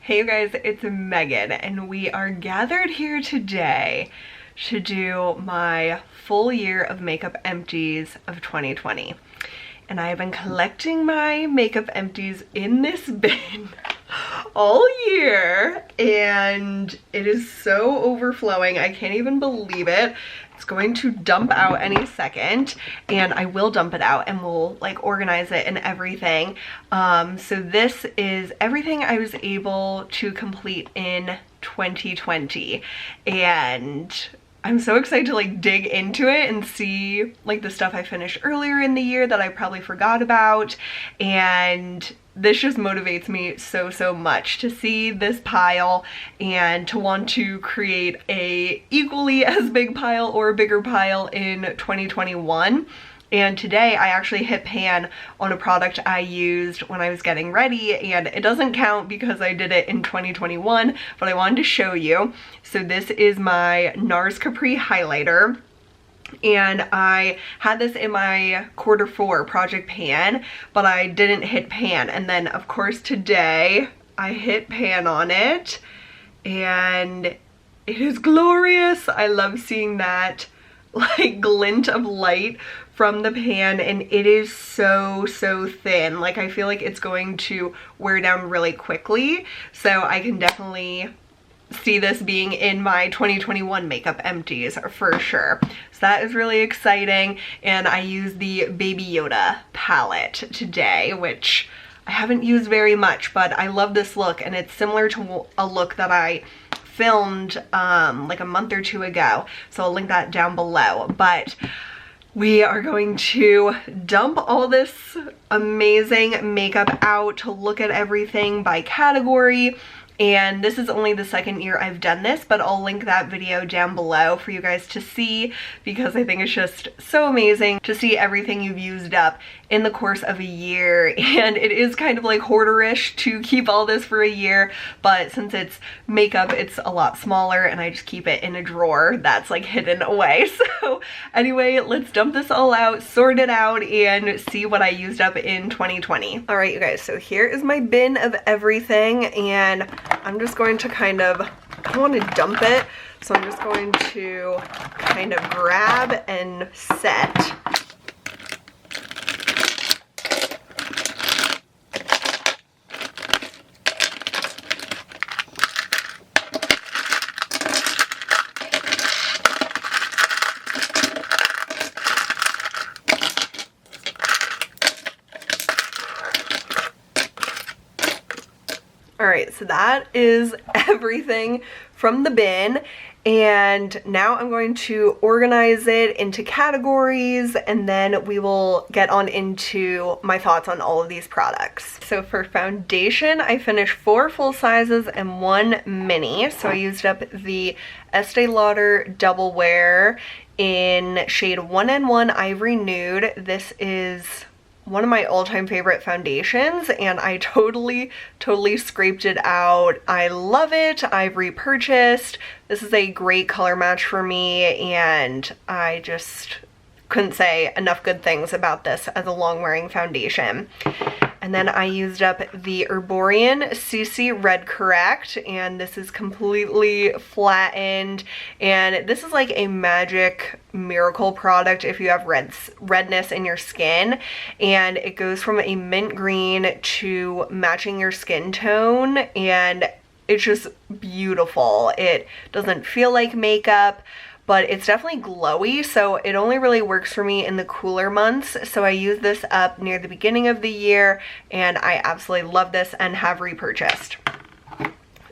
Hey you guys, it's Megan and we are gathered here today to do my full year of makeup empties of 2020. And I have been collecting my makeup empties in this bin all year and it is so overflowing. I can't even believe it. It's going to dump out any second and I will dump it out and we'll like organize it and everything. So this is everything I was able to complete in 2020 and I'm so excited to like dig into it and see like the stuff I finished earlier in the year that I probably forgot about, and this just motivates me so much to see this pile and to want to create a equally as big pile or a bigger pile in 2021. And today I actually hit pan on a product I used when I was getting ready, and it doesn't count because I did it in 2021, but I wanted to show you. So this is my NARS Capri highlighter. And I had this in my Q4 project pan, but I didn't hit pan. And then of course today I hit pan on it and it is glorious. I love seeing that like glint of light from the pan, and it is so thin. Like I feel like it's going to wear down really quickly, so I can definitely see this being in my 2021 makeup empties for sure. So that is really exciting. And I used the Baby Yoda palette today, which I haven't used very much, but I love this look, and it's similar to a look that I filmed like a month or two ago, so I'll link that down below. But we are going to dump all this amazing makeup out to look at everything by category. And this is only the second year I've done this, but I'll link that video down below for you guys to see, because I think it's just so amazing to see everything you've used up in the course of a year. And it is kind of like hoarderish to keep all this for a year, but since it's makeup, it's a lot smaller and I just keep it in a drawer that's like hidden away. So anyway, let's dump this all out, sort it out, and see what I used up in 2020. All right, you guys, so here is my bin of everything, and I'm just going to kind of, I don't want to dump it, so I'm just going to kind of grab and set. Alright, so that is everything from the bin, and now I'm going to organize it into categories, and then we will get on into my thoughts on all of these products. So for foundation, I finished 4 full sizes and 1 mini. So I used up the Estee Lauder Double Wear in shade 1N1 Ivory Nude. This is one of my all-time favorite foundations, and I totally scraped it out. I love it. I've repurchased. This is a great color match for me, and I just couldn't say enough good things about this as a long-wearing foundation. And then I used up the Herborian CC Red Correct, and this is completely flattened, and this is like a magic miracle product if you have redness in your skin, and it goes from a mint green to matching your skin tone, and it's just beautiful. It doesn't feel like makeup, but it's definitely glowy, so it only really works for me in the cooler months. So I used this up near the beginning of the year, and I absolutely love this and have repurchased.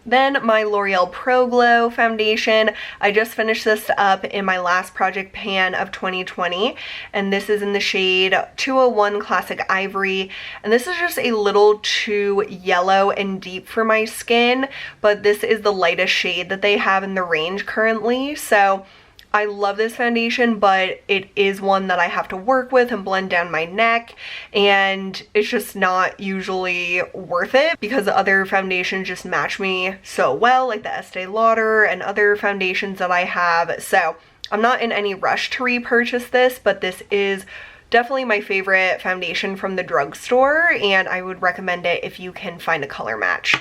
Then my L'Oreal Pro Glow foundation, I just finished this up in my last project pan of 2020, and this is in the shade 201 Classic Ivory, and this is just a little too yellow and deep for my skin, but this is the lightest shade that they have in the range currently. So I love this foundation, but it is one that I have to work with and blend down my neck, and it's just not usually worth it because the other foundations just match me so well, like the Estee Lauder and other foundations that I have. So I'm not in any rush to repurchase this, but this is definitely my favorite foundation from the drugstore, and I would recommend it if you can find a color match.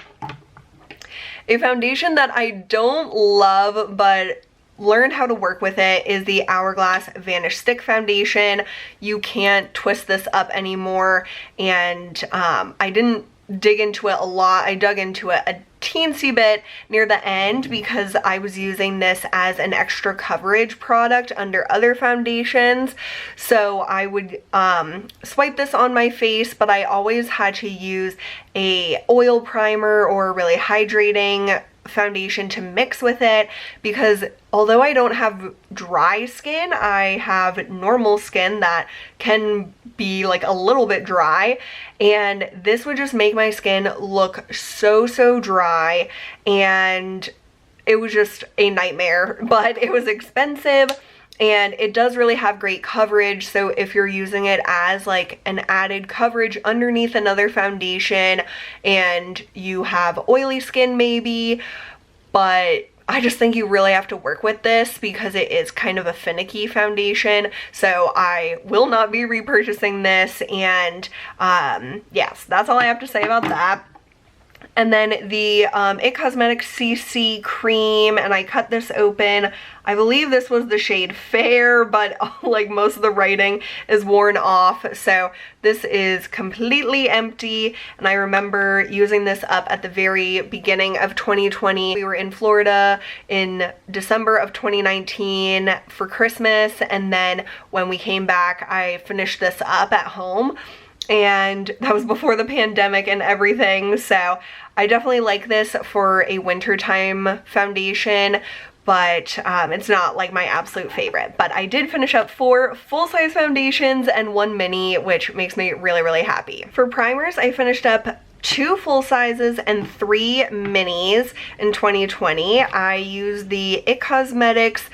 A foundation that I don't love but learned how to work with it is the Hourglass Vanish Stick Foundation. You can't twist this up anymore, and I didn't dig into it a lot. I dug into it a teensy bit near the end because I was using this as an extra coverage product under other foundations. So I would swipe this on my face, but I always had to use a oil primer or a really hydrating foundation to mix with it, because although I don't have dry skin, I have normal skin that can be like a little bit dry, and this would just make my skin look so dry, and it was just a nightmare. But it was expensive, and it does really have great coverage, so if you're using it as like an added coverage underneath another foundation and you have oily skin maybe, but I just think you really have to work with this because it is kind of a finicky foundation, so I will not be repurchasing this, and yes, that's all I have to say about that. And then the IT Cosmetics CC Cream, and I cut this open. I believe this was the shade Fair, but like most of the writing is worn off, so this is completely empty. And I remember using this up at the very beginning of 2020. We were in Florida in December of 2019 for Christmas, and then when we came back, I finished this up at home. And that was before the pandemic and everything, so I definitely like this for a wintertime foundation, but it's not like my absolute favorite. But I did finish up 4 full-size foundations and 1 mini, which makes me really happy. For primers, I finished up 2 full sizes and 3 minis in 2020. I used the IT Cosmetics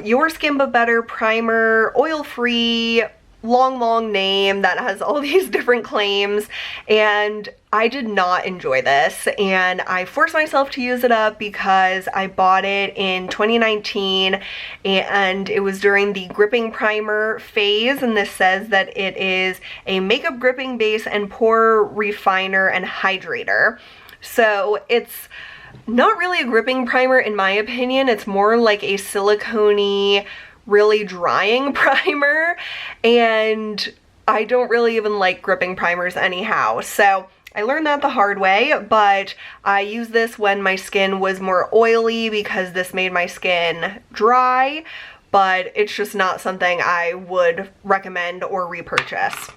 Your Skin But Better Primer, oil-free, long name that has all these different claims, and I did not enjoy this, and I forced myself to use it up because I bought it in 2019 and it was during the gripping primer phase, and this says that it is a makeup gripping base and pore refiner and hydrator. So it's not really a gripping primer in my opinion. It's more like a silicone-y, really drying primer, and I don't really even like gripping primers anyhow, so I learned that the hard way. But I used this when my skin was more oily because this made my skin dry, but it's just not something I would recommend or repurchase.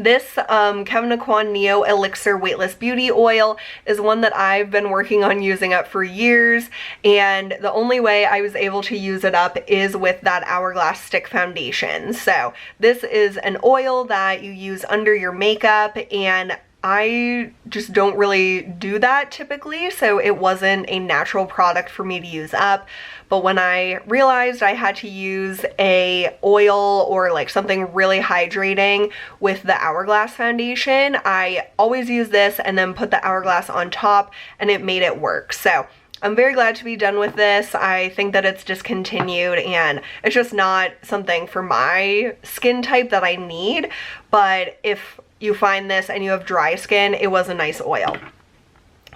This Kevyn Aucoin Neo-Elixer Weightless Beauty Oil is one that I've been working on using up for years, and the only way I was able to use it up is with that Hourglass Stick Foundation. So this is an oil that you use under your makeup, and I just don't really do that typically, so it wasn't a natural product for me to use up. But when I realized I had to use a oil or like something really hydrating with the Hourglass foundation, I always use this and then put the Hourglass on top, and it made it work. So I'm very glad to be done with this. I think that it's discontinued and it's just not something for my skin type that I need, but if you find this and you have dry skin, it was a nice oil.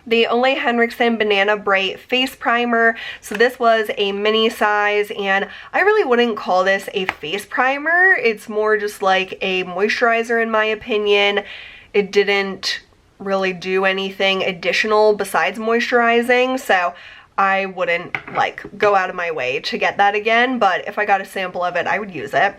The Ole Henriksen Banana Bright Face Primer. So this was a mini size, and I really wouldn't call this a face primer. It's more just like a moisturizer in my opinion. It didn't really do anything additional besides moisturizing, so I wouldn't like go out of my way to get that again, but if I got a sample of it, I would use it.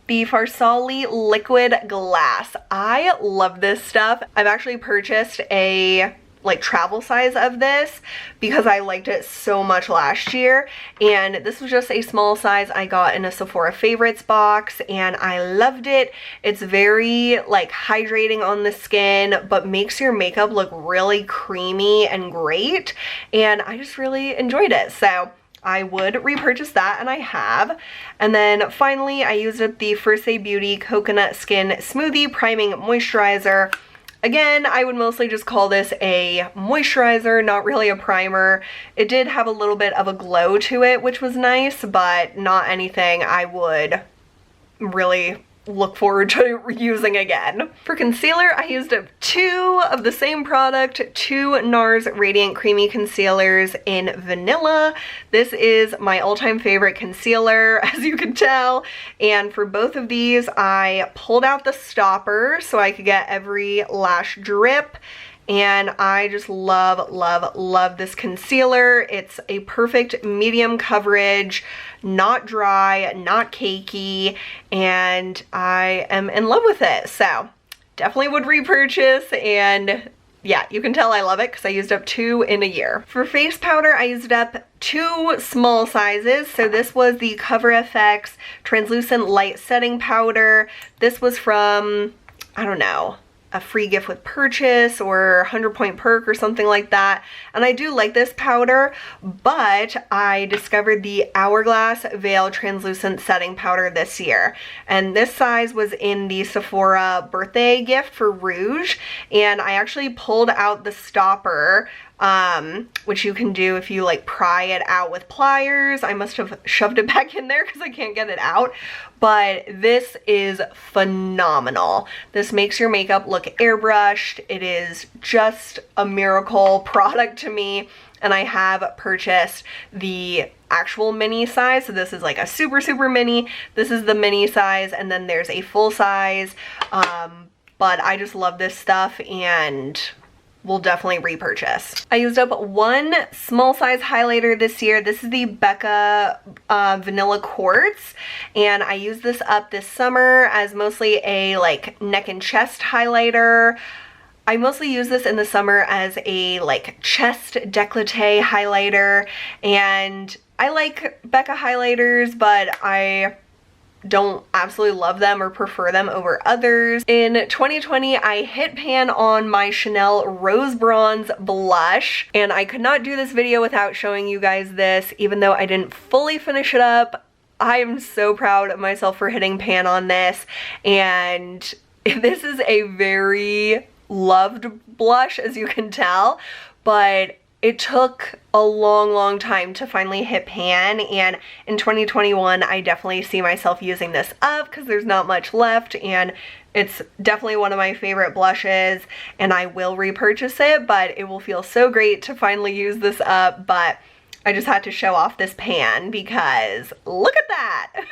The Farsali Liquid Glass. I love this stuff. I've actually purchased a like travel size of this because I liked it so much last year, and this was just a small size I got in a Sephora favorites box, and I loved it. It's very like hydrating on the skin but makes your makeup look really creamy and great, and I just really enjoyed it, so I would repurchase that, and I have. And then finally I used up the First Aid Beauty Coconut Skin Smoothie Priming Moisturizer. Again, I would mostly just call this a moisturizer, not really a primer. It did have a little bit of a glow to it, which was nice, but not anything I would really look forward to using again. For concealer, I used up 2 of the same product, 2 NARS Radiant Creamy Concealers in Vanilla. This is my all-time favorite concealer, as you can tell. And for both of these, I pulled out the stopper so I could get every lash drip. And I just love, love, love this concealer. It's a perfect medium coverage, not dry, not cakey, and I am in love with it. So definitely would repurchase, and yeah, you can tell I love it because I used up 2 in a year. For face powder, I used up 2 small sizes. So this was the Cover FX Translucent Light Setting Powder. This was from, I don't know, a free gift with purchase or 100 point perk or something like that. And I do like this powder, but I discovered the Hourglass Veil Translucent Setting Powder this year. And this size was in the Sephora birthday gift for Rouge. And I actually pulled out the stopper, which you can do if you like pry it out with pliers. I must have shoved it back in there because I can't get it out. But this is phenomenal. This makes your makeup look airbrushed. It is just a miracle product to me. And I have purchased the actual mini size. So this is like a super, super mini. This is the mini size, and then there's a full size. But I just love this stuff and will definitely repurchase. I used up 1 small size highlighter this year. This is the Becca Vanilla Quartz, and I used this up this summer as mostly a like neck and chest highlighter. I mostly use this in the summer as a like chest décolleté highlighter, and I like Becca highlighters, but I don't absolutely love them or prefer them over others. In 2020, I hit pan on my Chanel Rose Bronze Blush, and I could not do this video without showing you guys this, even though I didn't fully finish it up. I am so proud of myself for hitting pan on this, and this is a very loved blush, as you can tell, but it took a long, long time to finally hit pan, and in 2021 I definitely see myself using this up because there's not much left, and it's definitely one of my favorite blushes, and I will repurchase it, but it will feel so great to finally use this up. But I just had to show off this pan because look at that!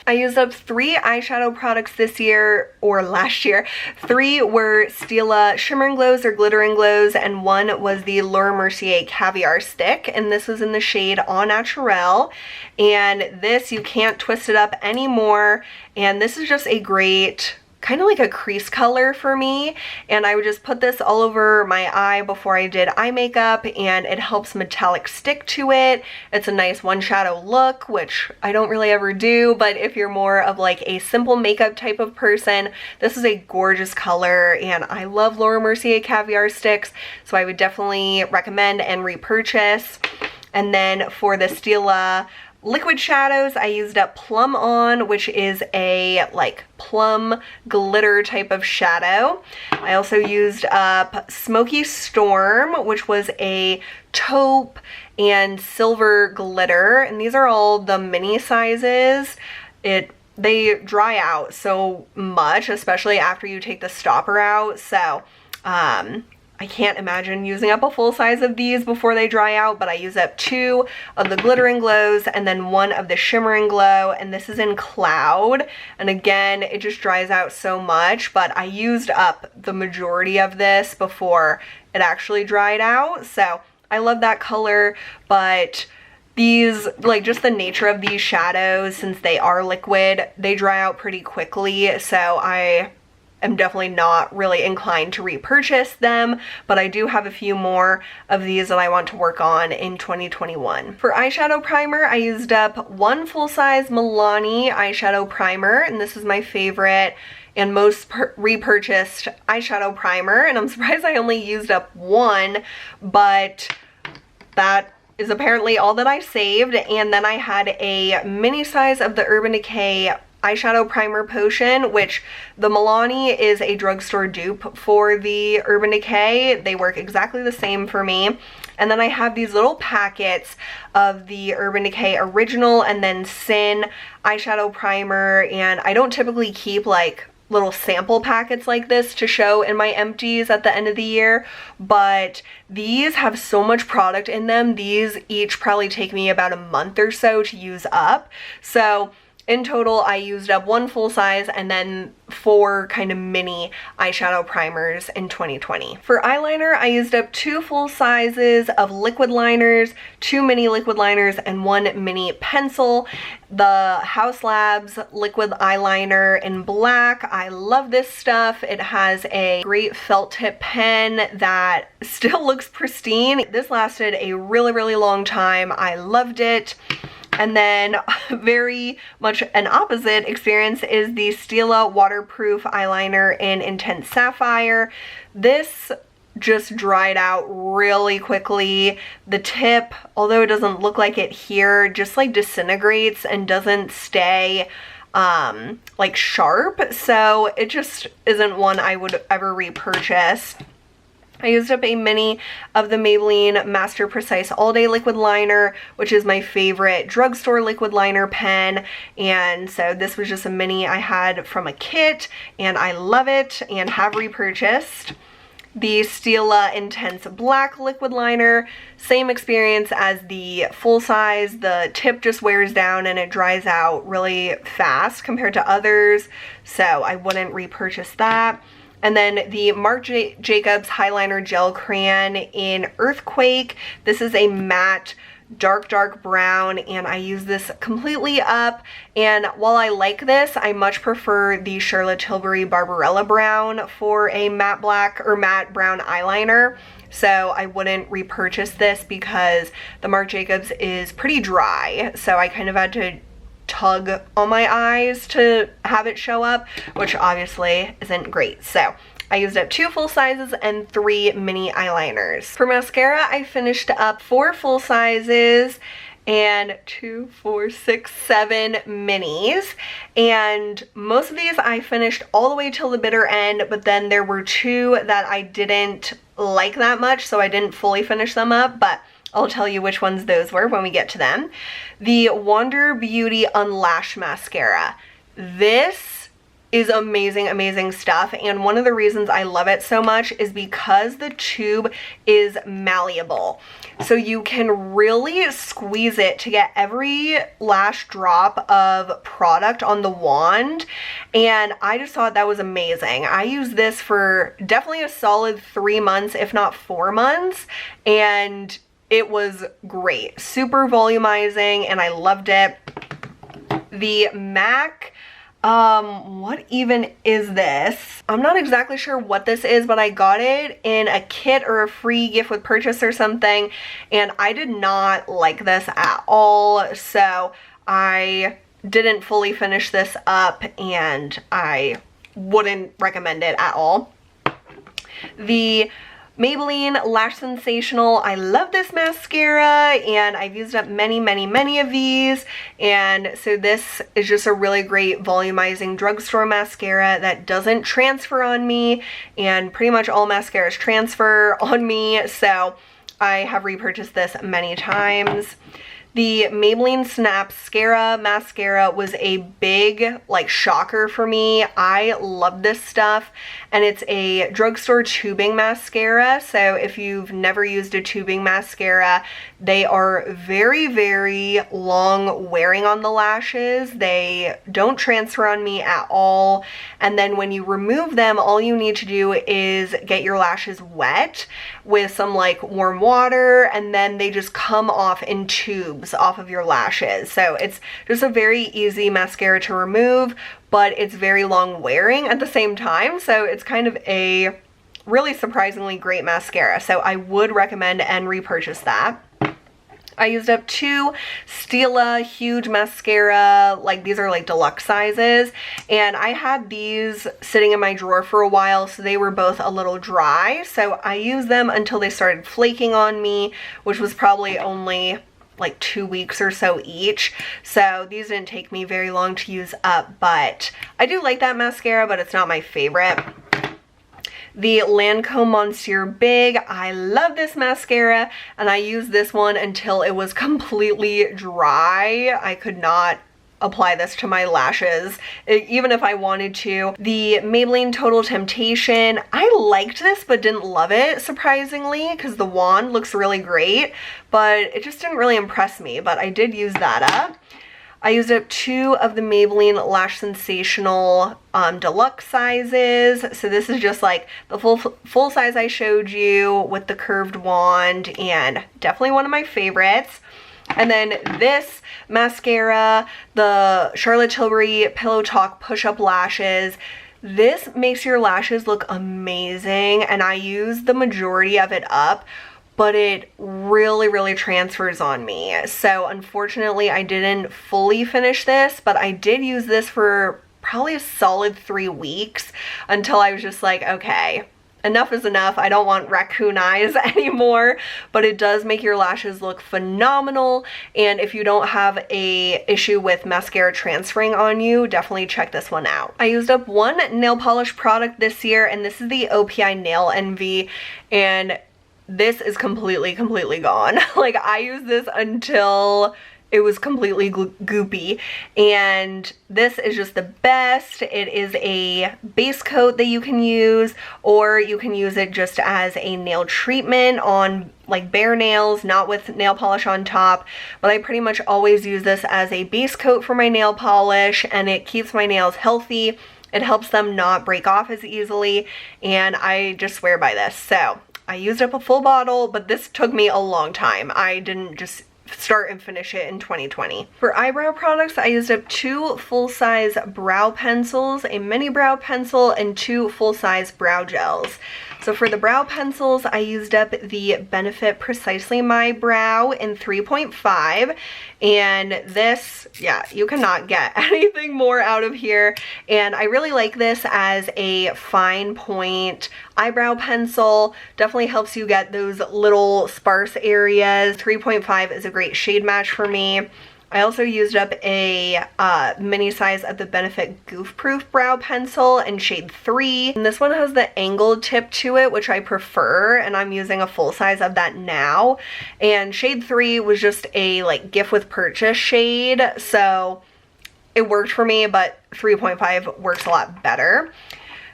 I used up 3 eyeshadow products this year, or last year. 3 were Stila Shimmer and Glows or Glitter and Glows, and 1 was the Laura Mercier Caviar Stick, and this was in the shade Au Naturel. And this, you can't twist it up anymore, and this is just a great kind of like a crease color for me, and I would just put this all over my eye before I did eye makeup, and it helps metallic stick to it. It's a nice one shadow look, which I don't really ever do, but if you're more of like a simple makeup type of person, this is a gorgeous color, and I love Laura Mercier Caviar Sticks, so I would definitely recommend and repurchase. And then for the Stila liquid shadows, I used up Plum On, which is a like plum glitter type of shadow. I also used up Smoky Storm, which was a taupe and silver glitter, and these are all the mini sizes. They dry out so much, especially after you take the stopper out, so I can't imagine using up a full size of these before they dry out, but I use up 2 of the Glitter and Glows and then 1 of the Shimmer and Glow, and this is in Cloud. And again, it just dries out so much, but I used up the majority of this before it actually dried out, so I love that color. But these, like, just the nature of these shadows, since they are liquid, they dry out pretty quickly, so I am definitely not really inclined to repurchase them, but I do have a few more of these that I want to work on in 2021. For eyeshadow primer, I used up 1 full-size Milani eyeshadow primer, and this is my favorite and most repurchased eyeshadow primer, and I'm surprised I only used up 1, but that is apparently all that I saved. And then I had a mini size of the Urban Decay eyeshadow primer potion, which the Milani is a drugstore dupe for the Urban Decay. They work exactly the same for me. And then I have these little packets of the Urban Decay Original and then Sin eyeshadow primer, and I don't typically keep like little sample packets like this to show in my empties at the end of the year, but these have so much product in them. These each probably take me about a month or so to use up. So in total, I used up 1 full size and then 4 kind of mini eyeshadow primers in 2020. For eyeliner, I used up 2 full sizes of liquid liners, 2 mini liquid liners, and 1 mini pencil. The Haus Labs liquid eyeliner in black. I love this stuff. It has a great felt tip pen that still looks pristine. This lasted a really, really long time. I loved it. And then very much an opposite experience is the Stila waterproof eyeliner in Intense Sapphire. This just dried out really quickly. The tip, although it doesn't look like it here, just like disintegrates and doesn't stay like sharp. So it just isn't one I would ever repurchase. I used up a mini of the Maybelline Master Precise All Day Liquid Liner, which is my favorite drugstore liquid liner pen, and so this was just a mini I had from a kit, and I love it and have repurchased. The Stila Intense Black Liquid Liner, same experience as the full size. The tip just wears down and it dries out really fast compared to others, so I wouldn't repurchase that. And then the Marc Jacobs Highliner Gel Crayon in Earthquake. This is a matte dark brown, and I use this completely up. And while I like this, I much prefer the Charlotte Tilbury Barbarella Brown for a matte black or matte brown eyeliner. So I wouldn't repurchase this because the Marc Jacobs is pretty dry. So I kind of had to tug on my eyes to have it show up, which obviously isn't great. So I used up 2 full sizes and 3 mini eyeliners. For mascara, I finished up 4 full sizes and 2, 4, 6, 7 minis. And most of these I finished all the way till the bitter end, but then there were 2 that I didn't like that much, so I didn't fully finish them up, but I'll tell you which ones those were when we get to them. The Wander Beauty Unlash Mascara. This is amazing, amazing stuff, and one of the reasons I love it so much is because the tube is malleable. So you can really squeeze it to get every lash drop of product on the wand, and I just thought that was amazing. I used this for definitely a solid 3 months, if not 4 months, and it was great. Super volumizing, and I loved it. The MAC, what even is this? I'm not exactly sure what this is, but I got it in a kit or a free gift with purchase or something, and I did not like this at all, so I didn't fully finish this up, and I wouldn't recommend it at all. The Maybelline Lash Sensational. I love this mascara, and I've used up many of these, and so this is just a really great volumizing drugstore mascara that doesn't transfer on me, and pretty much all mascaras transfer on me, so I have repurchased this many times. The Maybelline Snapscara mascara was a big, like, shocker for me. I love this stuff, and it's a drugstore tubing mascara, so if you've never used a tubing mascara, they are very long wearing on the lashes. They don't transfer on me at all, and then when you remove them, all you need to do is get your lashes wet with some like warm water, and then they just come off in tubes off of your lashes. So it's just a very easy mascara to remove, but it's very long wearing at the same time, so it's kind of a really surprisingly great mascara, so I would recommend and repurchase that. I used up 2 Stila huge mascara, like these are like deluxe sizes, and I had these sitting in my drawer for a while, so they were both a little dry, so I used them until they started flaking on me, which was probably only like 2 weeks or so each. So these didn't take me very long to use up, but I do like that mascara, but it's not my favorite. The Lancome Monsieur Big, I love this mascara, and I used this one until it was completely dry. I could not apply this to my lashes, even if I wanted to. The Maybelline Total Temptation, I liked this but didn't love it, surprisingly, because the wand looks really great, but it just didn't really impress me, but I did use that up. I used up 2 of the Maybelline Lash Sensational deluxe sizes. So this is just like the full size I showed you with the curved wand, and definitely one of my favorites. And then this mascara, the Charlotte Tilbury Pillow Talk Push-Up Lashes. This makes your lashes look amazing, and I use the majority of it up, but it really transfers on me. So unfortunately I didn't fully finish this, but I did use this for probably a solid 3 weeks until I was just like, okay, enough is enough. I don't want raccoon eyes anymore, but it does make your lashes look phenomenal. And if you don't have a issue with mascara transferring on you, definitely check this one out. I used up 1 nail polish product this year, and this is the OPI Nail Envy, and this is completely gone. Like, I used this until it was completely goopy, and this is just the best. It is a base coat that you can use, or you can use it just as a nail treatment on like bare nails, not with nail polish on top, but I pretty much always use this as a base coat for my nail polish, and it keeps my nails healthy. It helps them not break off as easily, and I just swear by this. So I used up a full bottle, but this took me a long time. I didn't just start and finish it in 2020. For eyebrow products, I used up 2 full-size brow pencils, a mini brow pencil, and 2 full-size brow gels. So for the brow pencils, I used up the Benefit Precisely My Brow in 3.5, and this, yeah, you cannot get anything more out of here, and I really like this as a fine point eyebrow pencil. Definitely helps you get those little sparse areas. 3.5 is a great shade match for me. I also used up a mini size of the Benefit Goof Proof Brow Pencil in shade 3. And this one has the angled tip to it, which I prefer, and I'm using a full size of that now. And shade 3 was just a like gift with purchase shade, so it worked for me, but 3.5 works a lot better.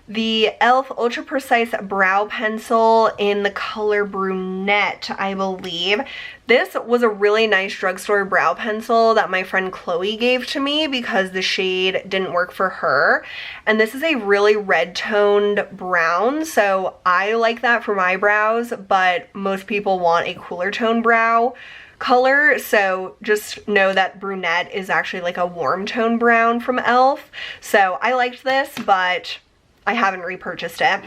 The e.l.f. Ultra Precise Brow Pencil in the color Brunette, I believe. This was a really nice drugstore brow pencil that my friend Chloe gave to me because the shade didn't work for her. And this is a really red-toned brown, so I like that for my brows, but most people want a cooler tone brow color, so just know that Brunette is actually like a warm tone brown from e.l.f. So I liked this, but I haven't repurchased it.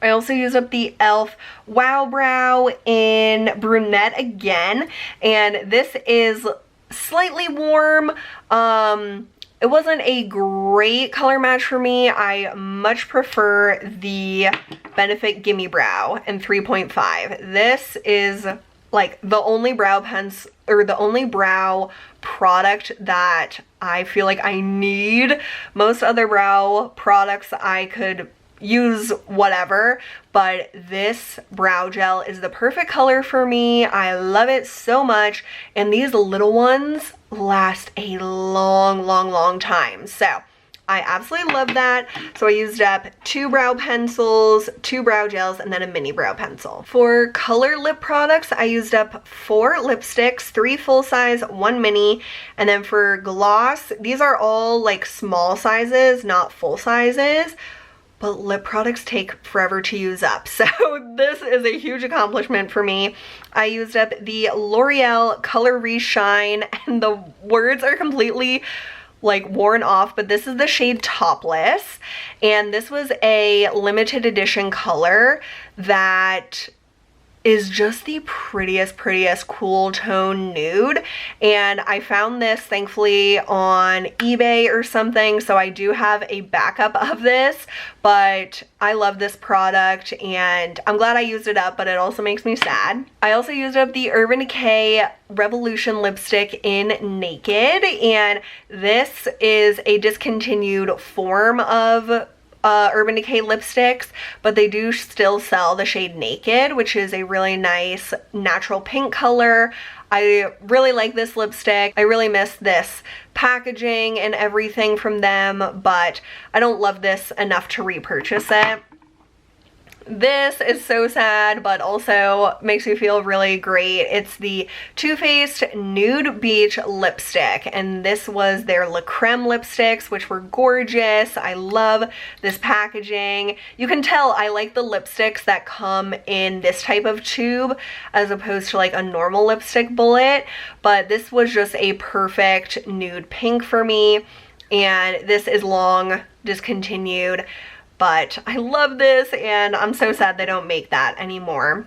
I also used up the e.l.f. Wow Brow in Brunette again, and this is slightly warm. It wasn't a great color match for me. I much prefer the Benefit Gimme Brow in 3.5. This is like the only brow pencil, or the only brow product that I feel like I need. Most other brow products I could use whatever, but this brow gel is the perfect color for me. I love it so much, and these little ones last a long time. So I absolutely love that. So I used up 2 brow pencils, 2 brow gels, and then a mini brow pencil. For color lip products, I used up 4 lipsticks, 3 full size, 1 mini, and then for gloss, these are all like small sizes, not full sizes, but lip products take forever to use up. So this is a huge accomplishment for me. I used up the L'Oreal Color Reshine, and the words are completely like worn off, but this is the shade Topless, and this was a limited edition color that is just the prettiest cool tone nude, and I found this thankfully on eBay or something, so I do have a backup of this, but I love this product and I'm glad I used it up, but it also makes me sad. I also used up the Urban Decay Revolution lipstick in Naked, and this is a discontinued form of Urban Decay lipsticks, but they do still sell the shade Naked, which is a really nice natural pink color. I really like this lipstick. I really miss this packaging and everything from them, but I don't love this enough to repurchase it. This is so sad, but also makes me feel really great. It's the Too Faced Nude Beach lipstick, and this was their La Creme lipsticks, which were gorgeous. I love this packaging. You can tell I like the lipsticks that come in this type of tube as opposed to like a normal lipstick bullet, but this was just a perfect nude pink for me, and this is long discontinued. But I love this, and I'm so sad they don't make that anymore.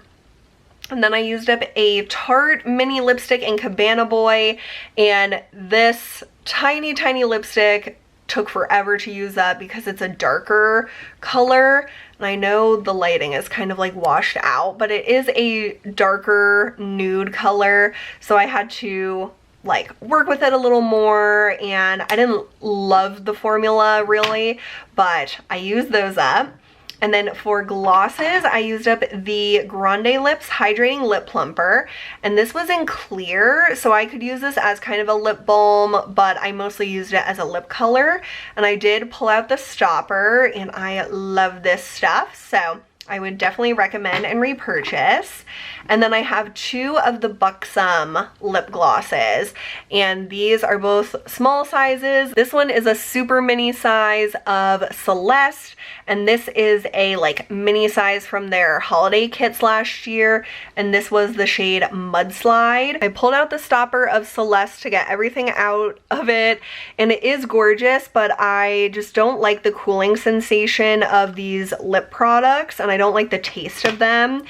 And then I used up a Tarte mini lipstick in Cabana Boy, and this tiny lipstick took forever to use up because it's a darker color. And I know the lighting is kind of like washed out, but it is a darker nude color, so I had to like work with it a little more, and I didn't love the formula really, but I used those up. And then for glosses, I used up the Grande Lips Hydrating Lip Plumper, and this was in clear, so I could use this as kind of a lip balm, but I mostly used it as a lip color. And I did pull out the stopper, and I love this stuff, so I would definitely recommend and repurchase. And then I have two of the Buxom lip glosses, and these are both small sizes. This one is a super mini size of Celeste, and this is a like mini size from their holiday kits last year, and this was the shade Mudslide. I pulled out the stopper of Celeste to get everything out of it, and it is gorgeous, but I just don't like the cooling sensation of these lip products, and I don't like the taste of them.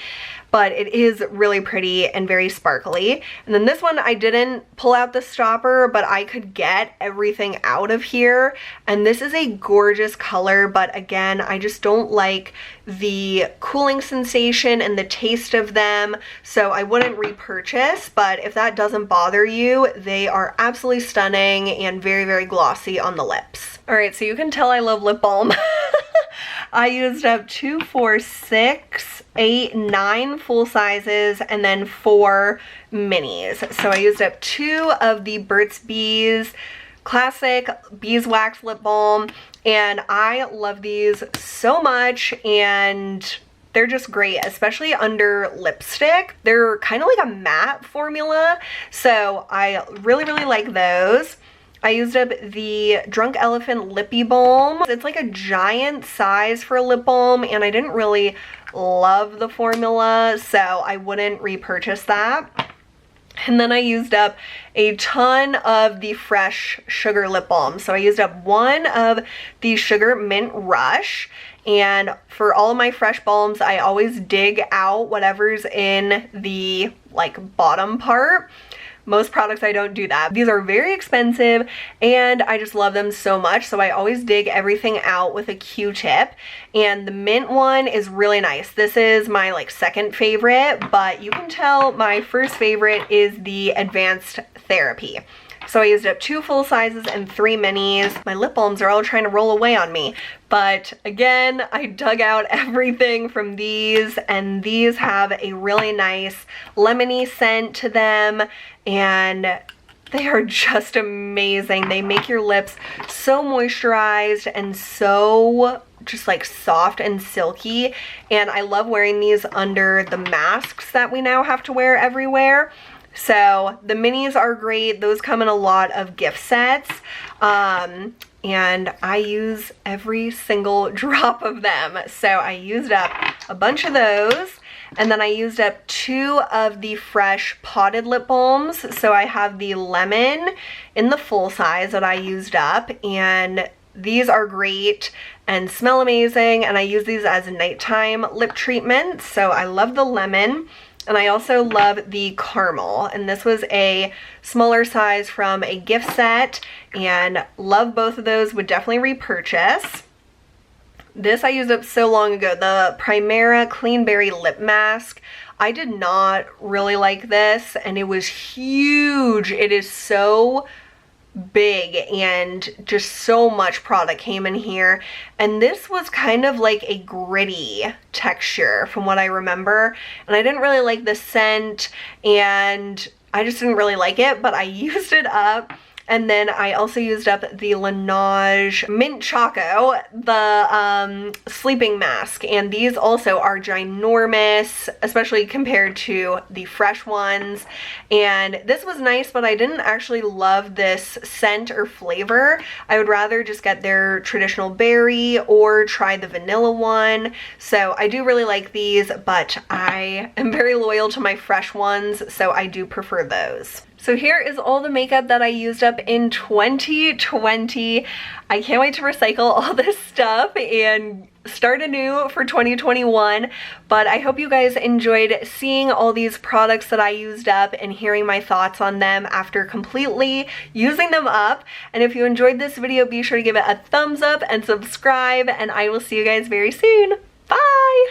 But it is really pretty and very sparkly. And then this one, I didn't pull out the stopper, but I could get everything out of here. And this is a gorgeous color, but again, I just don't like the cooling sensation and the taste of them, so I wouldn't repurchase. But if that doesn't bother you, they are absolutely stunning and very glossy on the lips. All right, so you can tell I love lip balm. I used up 2, 4, 6, 8, 9 full sizes, and then 4 minis. So I used up 2 of the Burt's Bees Classic Beeswax Lip Balm, and I love these so much, and they're just great, especially under lipstick. They're kind of like a matte formula, so I really like those. I used up the Drunk Elephant Lippy Balm. It's like a giant size for a lip balm, and I didn't really love the formula, so I wouldn't repurchase that. And then I used up a ton of the Fresh Sugar Lip Balm. So I used up 1 of the Sugar Mint Rush, and for all of my fresh balms, I always dig out whatever's in the like bottom part. Most products I don't do that. These are very expensive and I just love them so much, so I always dig everything out with a Q-tip. And the mint one is really nice. This is my like second favorite, but you can tell my first favorite is the Advanced Therapy. So I used up 2 full sizes and 3 minis. My lip balms are all trying to roll away on me. But again, I dug out everything from these, and these have a really nice lemony scent to them, and they are just amazing. They make your lips so moisturized and so just like soft and silky, and I love wearing these under the masks that we now have to wear everywhere. So the minis are great. Those come in a lot of gift sets, and I use every single drop of them. So I used up a bunch of those, and then I used up 2 of the Fresh Potted Lip Balms. So I have the Lemon in the full size that I used up, and these are great and smell amazing, and I use these as nighttime lip treatments, so I love the Lemon. And I also love the caramel, and this was a smaller size from a gift set, and love both of those, would definitely repurchase. This I used up so long ago, the Primera Clean Berry Lip Mask. I did not really like this, and it was huge. It is so big, and just so much product came in here, and this was kind of like a gritty texture from what I remember, and I didn't really like the scent, and I just didn't really like it, but I used it up. And then I also used up the Laneige Mint Choco, the sleeping mask. And these also are ginormous, especially compared to the fresh ones. And this was nice, but I didn't actually love this scent or flavor. I would rather just get their traditional berry or try the vanilla one. So I do really like these, but I am very loyal to my fresh ones, so I do prefer those. So here is all the makeup that I used up in 2020. I can't wait to recycle all this stuff and start anew for 2021. But I hope you guys enjoyed seeing all these products that I used up and hearing my thoughts on them after completely using them up. And if you enjoyed this video, be sure to give it a thumbs up and subscribe, and I will see you guys very soon. Bye!